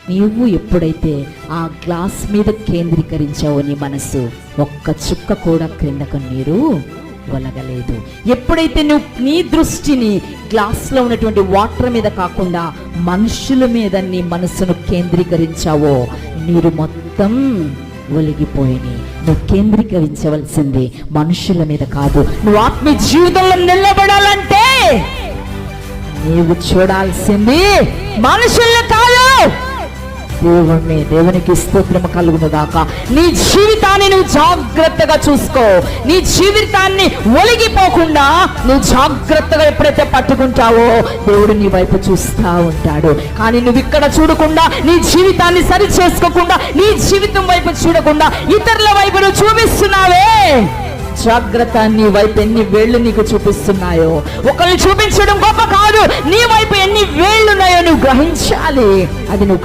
నీవు ఎప్పుడైతే ఆ గ్లాస్ మీద కేంద్రీకరించావో నీ మనసు, ఒక్క చుక్క కూడా క్రిందకు నీరు ఒలగలేదు. ఎప్పుడైతే నువ్వు నీ దృష్టిని గ్లాస్లో ఉన్నటువంటి వాటర్ మీద కాకుండా మనుషుల మీద నీ మనసును కేంద్రీకరించావో నీరు మొత్తం ఒలిగిపోయినాయి. నువ్వు కేంద్రీకరించవలసింది మనుషుల మీద కాదు. నువ్వు ఆత్మీయ జీవితంలో నిలబడాలంటే నీవు చూడాల్సింది మనుషుల్ని కాదు, దేవుణ్ణి. దేవునికి స్తోత్రము కలుగును గాక. నీ జీవితాన్ని నువ్వు జాగ్రత్తగా చూసుకో. నీ జీవితాన్ని ఒలిగిపోకుండా నువ్వు జాగ్రత్తగా ఎప్పుడైతే పట్టుకుంటావో దేవుడు నీ వైపు చూస్తూ ఉంటాడు. కానీ నువ్వు ఇక్కడ చూడకుండా, నీ జీవితాన్ని సరి చేసుకోకుండా, నీ జీవితం వైపు చూడకుండా ఇతరుల వైపు నువ్వు చూపిస్తున్నావే, జాగ్రత్త. నీ వైపు ఎన్ని వేళ్ళు నీకు చూపిస్తున్నాయో, ఒకరిని చూపించడం గొప్ప కాదు, నీ వైపు ఎన్ని వేళ్ళున్నాయో నువ్వు గ్రహించాలి. అది నువ్వు